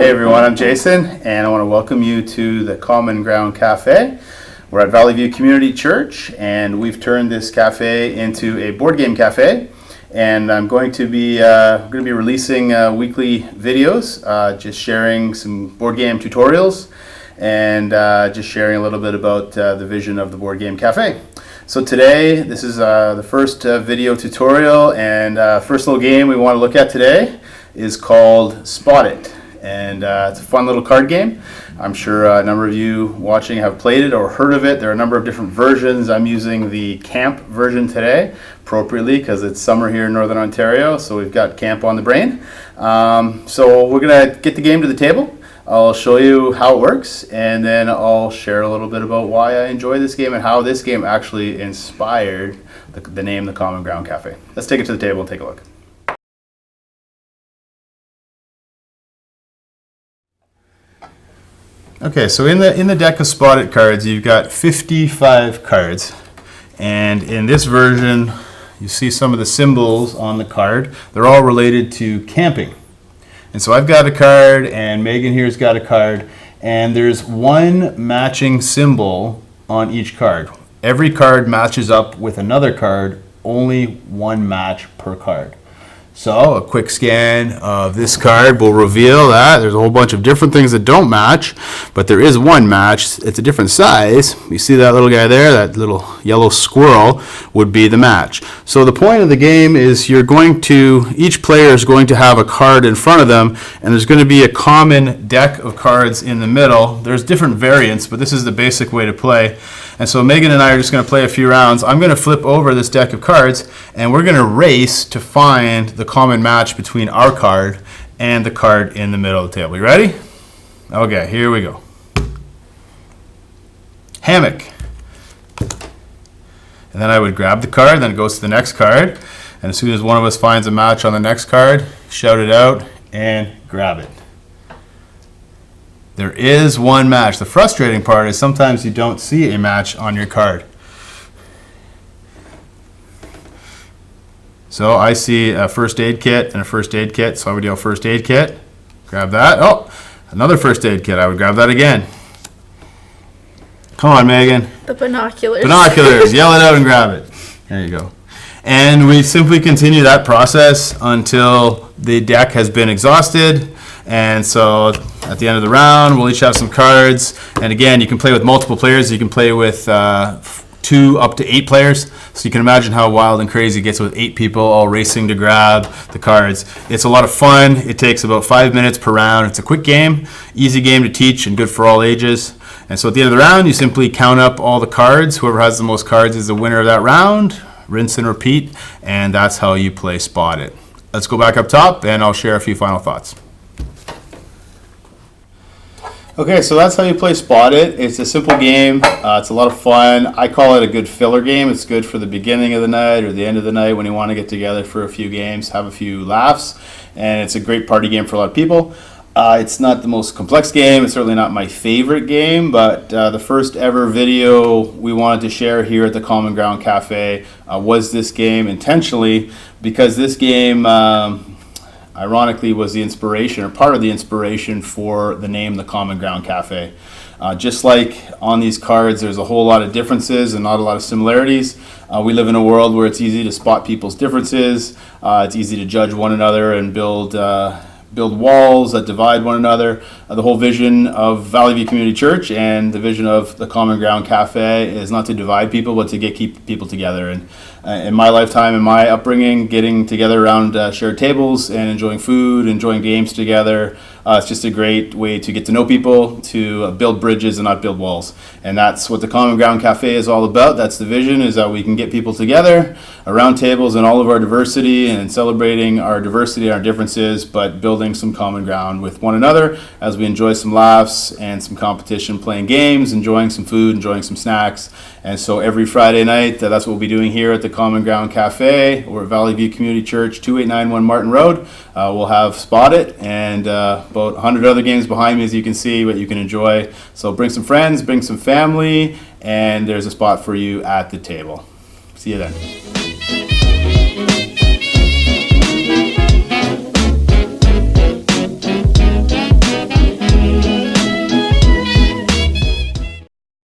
Hey everyone, I'm Jason, and I want to welcome you to the Common Ground Cafe. We're at Valley View Community Church, and we've turned this cafe into a board game cafe. And I'm going to be releasing weekly videos, just sharing some board game tutorials, and just sharing a little bit about the vision of the board game cafe. So today, this is the first video tutorial, and first little game we want to look at today is called Spot It. And it's a fun little card game. I'm sure a number of you watching have played it or heard of it. There are a number of different versions. I'm using the camp version today, appropriately, because it's summer here in Northern Ontario, so we've got camp on the brain. So we're going to get the game to the table. I'll show you how it works, and then I'll share a little bit about why I enjoy this game and how this game actually inspired the name The Common Ground Cafe. Let's take it to the table and take a look. Okay, so in the deck of Spot It cards, you've got 55 cards, and in this version, you see some of the symbols on the card. They're all related to camping. And so I've got a card, and Megan here's got a card, and there's one matching symbol on each card. Every card matches up with another card, only one match per card. So a quick scan of this card will reveal that there's a whole bunch of different things that don't match, but there is one match. It's a different size. You see that little guy there, that little yellow squirrel would be the match. So the point of the game is each player is going to have a card in front of them, and there's going to be a common deck of cards in the middle. There's different variants, but this is the basic way to play. And so Megan and I are just going to play a few rounds. I'm going to flip over this deck of cards, and we're going to race to find the common match between our card and the card in the middle of the table. You ready? Okay, here we go. Hammock. And then I would grab the card, then it goes to the next card. And as soon as one of us finds a match on the next card, shout it out and grab it. There is one match. The frustrating part is sometimes you don't see a match on your card. So I see a first aid kit and a first aid kit, so I would yell first aid kit. Grab that. Oh, another first aid kit. I would grab that again. Come on, Megan. The binoculars. Binoculars. Yell it out and grab it. There you go. And we simply continue that process until the deck has been exhausted. And so at the end of the round, we'll each have some cards. And again, you can play with multiple players. You can play with 2 up to 8 players. So you can imagine how wild and crazy it gets with 8 people all racing to grab the cards. It's a lot of fun. It takes about 5 minutes per round. It's a quick game, easy game to teach, and good for all ages. And so at the end of the round, you simply count up all the cards. Whoever has the most cards is the winner of that round. Rinse and repeat. And that's how you play Spot It. Let's go back up top, and I'll share a few final thoughts. Okay, so that's how you play Spot It. It's a simple game. It's a lot of fun. I call it a good filler game. It's good for the beginning of the night or the end of the night when you want to get together for a few games, have a few laughs, and it's a great party game for a lot of people. It's not the most complex game. It's certainly not my favorite game, but the first ever video we wanted to share here at the Common Ground Cafe was this game intentionally, because this game ironically was the inspiration, or part of the inspiration, for the name The Common Ground Cafe. Just like on these cards, there's a whole lot of differences and not a lot of similarities. We live in a world where it's easy to spot people's differences. It's easy to judge one another and build walls that divide one another. The whole vision of Valley View Community Church and the vision of the Common Ground Cafe is not to divide people, but to keep people together. And in my lifetime, in my upbringing, getting together around shared tables and enjoying food, enjoying games together, it's just a great way to get to know people, to build bridges and not build walls. And that's what the Common Ground Cafe is all about. That's the vision, is that we can get people together around tables and all of our diversity, and celebrating our diversity and our differences, but building some common ground with one another as we enjoy some laughs and some competition, playing games, enjoying some food, enjoying some snacks. And so every Friday night, that's what we'll be doing here at the Common Ground Cafe. We're at Valley View Community Church, 2891 Martin Road. We'll have Spot It and about 100 other games behind me, as you can see, what you can enjoy. So bring some friends, bring some family, and there's a spot for you at the table. See you then.